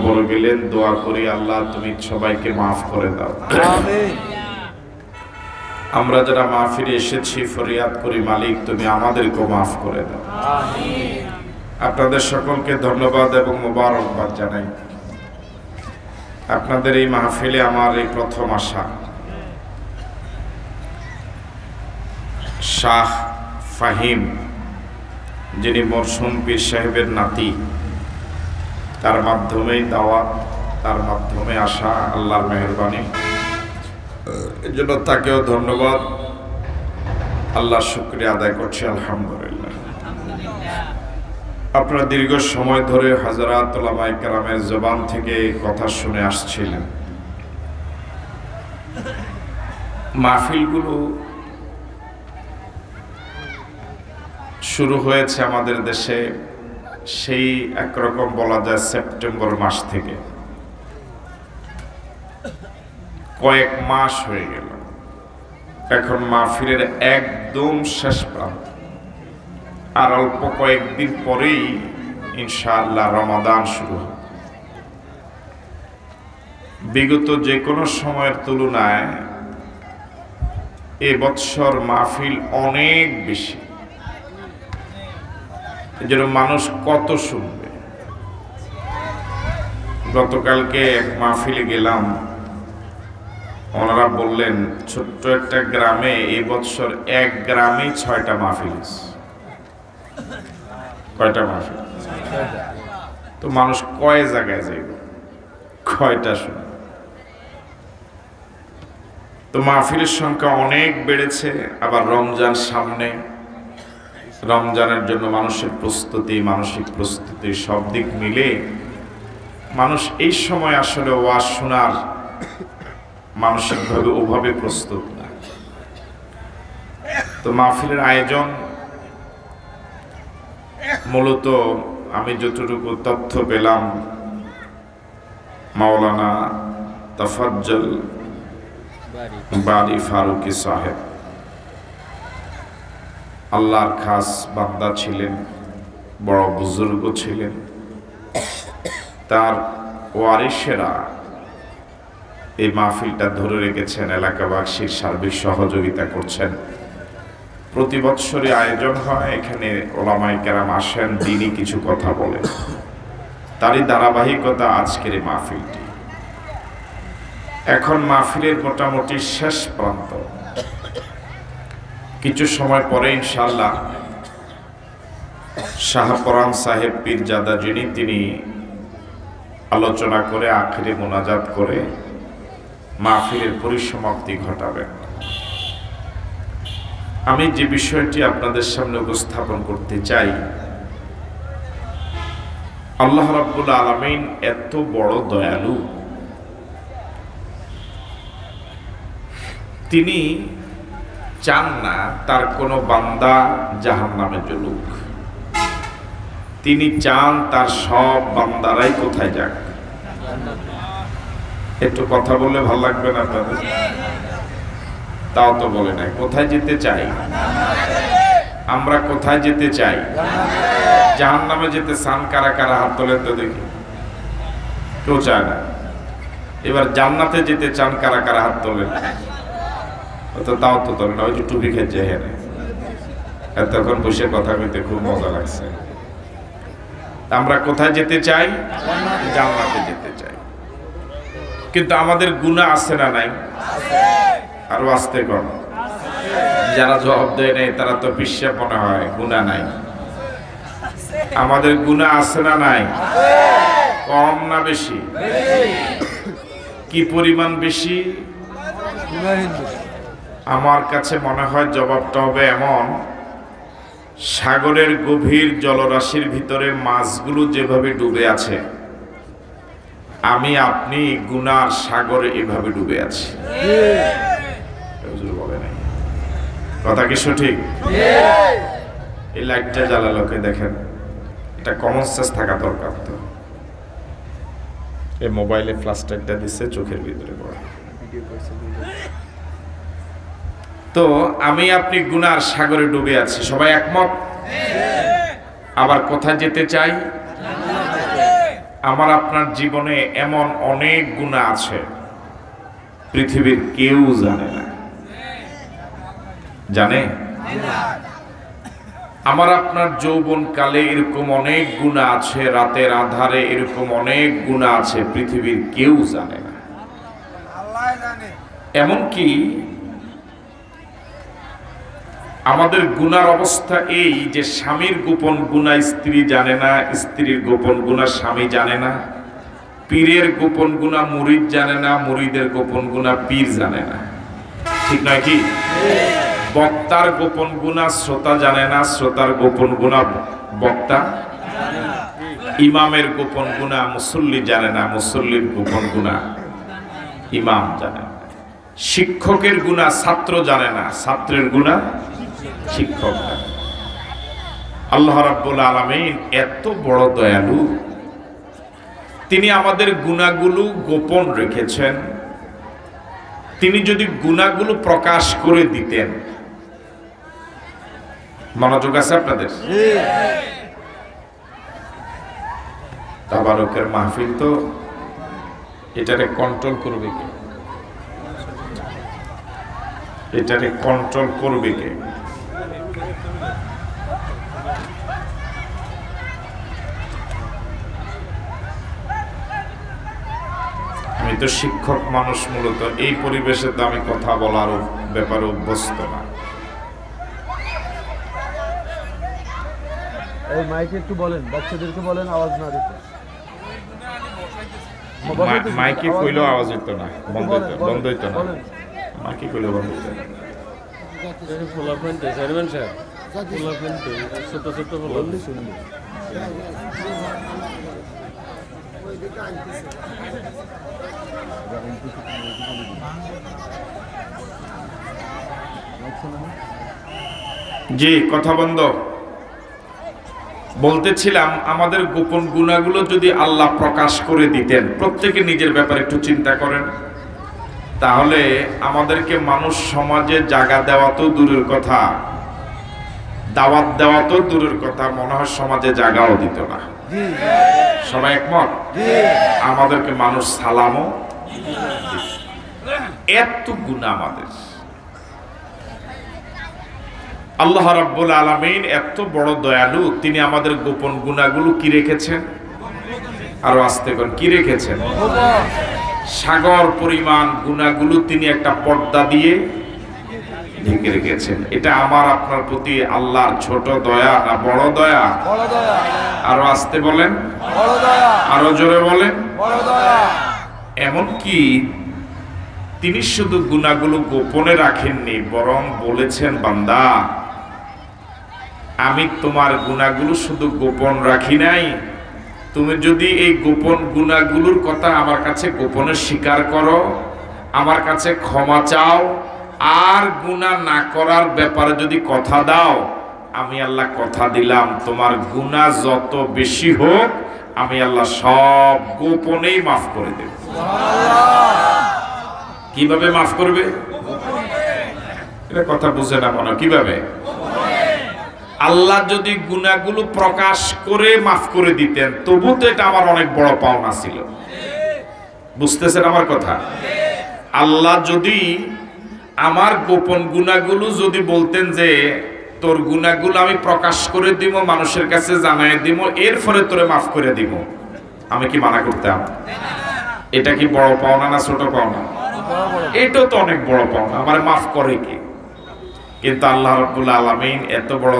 বলে গেলেন, দোয়া করি আল্লাহ তুমি সবাইকে মাফ করে দাও। আমিন। আমরা যারা মাহফিলে এসেছি ফরিয়াদ করি মালিক তুমি আমাদেরকেও মাফ করে দাও। আমিন। আপনাদের সকলকে ধন্যবাদ এবং মোবারকবাদ জানাই। আপনাদের এই মাহফিলে আমার এই প্রথম আসা। শাহ ফাহিম যিনি মরহুম পীর সাহেবের নাতি, তার মাধ্যমেই দাওয়াত, তার মাধ্যমে আসা, আল্লাহর মেহেরবানি। এই জন্য তাকেও ধন্যবাদ, আল্লাহর শুকরিয়া আদায় করছি আলহামদুলিল্লাহ। আপনারা দীর্ঘ সময় ধরে হযরত উলামায়ে কেরামের জবান থেকে কথা শুনে আসছিলেন। মাহফিলগুলো শুরু হয়েছে আমাদের দেশে সেই একরকম বলা যায় সেপ্টেম্বর মাস থেকে। কয়েক মাস হয়ে গেল, এখন মাহফিলের একদম শেষ প্রান্ত। আর অল্প কয়েকদিন পরেই ইনশাআল্লাহ রমাদান শুরু হবে। বিগত যে কোনো সময়ের তুলনায় এবছর মাহফিল অনেক বেশি। যেন মানুষ কত শুনবে। গতকালকে এক মাহফিলে গেলাম, ওনারা বললেন ছোট্ট একটা গ্রামে এই বছর এক গ্রামেই 6টা মাহফিল। কয়টা মাহফিল? তো মানুষ কয় জায়গায় যাইব, কয়টা শুনবে? তো মাহফিলের সংখ্যা অনেক বেড়েছে। আবার রমজান সামনে, রমজানের জন্য মানুষের প্রস্তুতি, মানসিক প্রস্তুতি, সব দিক মিলে মানুষ এই সময় আসলে ওয়াজ শোনার মানসিকভাবে ওভাবে প্রস্তুত না। তো মাহফিলের আয়োজন মূলত আমি যতটুকু তথ্য পেলাম, মাওলানা তাফাজ্জল বারি ফারুকি সাহেব আল্লাহর খাস বান্দা ছিলেন, বড় বুজুর্গ ছিলেন। তার ওয়ারিসেরা এই মাহফিলটা ধরে রেখেছেন, এলাকাবাসীর সার্বিক সহযোগিতা করছেন। প্রতি বৎসরই আয়োজন হয়, এখানে ওলামায়ে কেরাম আসেন, দিনই কিছু কথা বলেন। তারই ধারাবাহিকতা আজকের এই মাহফিলটি। এখন মাহফিলের মোটামুটি শেষ প্রান্ত। কিছু সময় পরে ইনশাআল্লাহ শাহপরান সাহেব পীরজাদা যিনি, তিনি আলোচনা করে আখিরে মোনাজাত করে মাহফিলের পরিসমাপ্তি ঘটাবেন। আমি যে বিষয়টি আপনাদের সামনে উপস্থাপন করতে চাই, আল্লাহ রাব্বুল আলামিন এত বড় দয়ালু, তিনি চান না তার কোনো বান্দা জাহান্নামে জ্বলুক। তিনি চান তার সব বান্দারাই কোথায় যাক। একটু কথা বললে ভালো লাগবে না আপনাদের? তাও তো বলে নাই। কোথায় যেতে চাই আমরা? কোথায় যেতে চাই? জাহান্নামে যেতে চান কারা কারা? হাত তোলেন তো দেখি। কেউ চায় না। এবার জান্নাতে যেতে চান কারা কারা? হাত তোলেন। তো তাও তো তোলেন না। ওই যে টুপি খেয়েছে হেনে, এতক্ষণ বসে কথা কইতে খুব মজা লাগছে। আমরা কোথায় যেতে চাই? জান্নাতে যেতে চাই। কিন্তু আমাদের গুনাহ আছে না নাই? আরো আসতে কর। যারা জবাব দেয় নাই তারা তো বিশ্বাস মনে হয় গুনাহ নাই। আমাদের গুনাহ আছে না নাই? কম না বেশি? কি পরিমাণ বেশি? আমার কাছে মনে হয় জবাবটা হবে এমন, সাগরের গভীর জলরাশির ভিতরে মাছগুলো যেভাবে ডুবে আছে, আমি আপনি গুনার সাগরে এভাবে ডুবে আছি। বলে নাই কথা কি সঠিক? এই লাইটটা জ্বালালোকে দেখেন, এটা কমন সেন্স থাকা দরকার। তো এই মোবাইলে ফ্ল্যাশ লাইটটা দিচ্ছে চোখের ভিতরে পড়ে। তো আমি আপনি গুনার সাগরে ডুবে আছি, সবাই একমত? আবার কোথায় যেতে চাই? আমার আপনার জীবনে এমন অনেক গুনাহ আছে পৃথিবীর কেউ জানে না। জানে? আমার আপনার যৌবনকালে এরকম অনেক গুনাহ আছে, রাতের আধারে এরকম অনেক গুনাহ আছে পৃথিবীর কেউ জানে না। এমনকি আমাদের গুনার অবস্থা এই যে স্বামীর গোপন গুনাহ স্ত্রী জানে না, স্ত্রীর গোপন গুনাহ স্বামী জানে না, পীরের গোপন গুনাহ মুরিদ জানে না, মুরিদের গোপন গুনাহ পীর জানে না। ঠিক নয় কি? বক্তার গোপন গুনাহ শ্রোতা জানে না, শ্রোতার গোপন গুনাহ বক্তা, ইমামের গোপন গুনাহ মুসল্লি জানে না, মুসল্লির গোপন গুনাহ ইমাম জানে না, শিক্ষকের গুনাহ ছাত্র জানে না, ছাত্রের গুনাহ শিক্ষক জানে। আল্লাহ রাব্বুল আলামিন এত বড় দয়ালু, তিনি আমাদের গুনাহগুলো গোপন রেখেছেন। তিনি যদি গুনাহগুলো প্রকাশ করে দিতেন, মনোযোগ আছে আপনাদের? তাবারকের মাহফিল তো এটারে কন্ট্রোল করবে কে? এটারে কন্ট্রোল করবে কে? আমি তো শিক্ষক মানুষ, মূলত এই পরিবেশে তো আমি কথা বলার ব্যাপারে অভ্যস্ত না। এই মাইকে একটু বলেন, বাচ্চাদেরকে বলেন আওয়াজ না দিতে। মাইকে কইলেও আওয়াজ হইতো না, বন্ধ হইতো না। মাইকে কইলেও বন্ধ হইতো না। ছোট ছোট বললে শুনবে। জি, কথা বন্ধ। বলতেছিলাম আমাদের গোপন গুনাহগুলো যদি আল্লাহ প্রকাশ করে দিতেন, প্রত্যেকে নিজের ব্যাপারে একটু চিন্তা করেন, তাহলে আমাদেরকে মানুষ সমাজে জায়গা দেওয়া তো দূরের কথা, দাওয়াত দেওয়া তো দূরের কথা, মনে হয় সমাজে জায়গাও দিত না। সবাই একমত? আমাদেরকে মানুষ সালামও, এত গুনাহ আমাদের। আল্লাহ রাব্বুল আলামিন এত বড় দয়ালু, তিনি আমাদের গোপন গুনাহগুলো কি রেখেছেন? আরো আস্তে করে, কি রেখেছেন? সাগর পরিমাণ গুনাহগুলো তিনি একটা পর্দা দিয়ে ঢেকে রেখেছেন। এটা আমার আপনার প্রতি আল্লাহর ছোট দয়া না বড় দয়া? বড় দয়া। আরো আস্তে বলেন, বড় দয়া। আরো জোরে বলেন, বড় দয়া। এমনকি তিনি শুধু গুনাহগুলো গোপনে রাখেননি, বরং বলেছেন, বান্দা আমি তোমার গুনাহগুলো শুধু গোপন রাখি নাই, তুমি যদি এই গোপন গুনাহগুলোর কথা আমার কাছে গোপনে স্বীকার করো, আমার কাছে ক্ষমা চাও, আর গুনাহ না করার ব্যাপারে যদি কথা দাও, আমি আল্লাহ কথা দিলাম তোমার গুনাহ যত বেশি হোক আমি আল্লাহ সব গোপনেই মাফ করে দেব। কিভাবে মাফ করবে? এটা কথা বুঝে না মনে? কিভাবে? আল্লাহ যদি গুনাহগুলো প্রকাশ করে মাফ করে দিতেন, তবু তো এটা আমার অনেক বড় পাওনা ছিল। বুঝতেছেন আমার কথা? আল্লাহ যদি আমার গোপন গুনাহগুলো যদি বলতেন যে তোর গুনাহগুলো আমি প্রকাশ করে দিব, মানুষের কাছে জানাই দিব, এর ফলে তোরে মাফ করে দিব, আমি কি মানা করতাম? এটা কি বড় পাওনা না ছোট পাওনা? এটাও তো অনেক বড় পাওনা, আমার মাফ করে কি? কিন্তু আল্লাহ রাব্বুল আলামিন এত বড়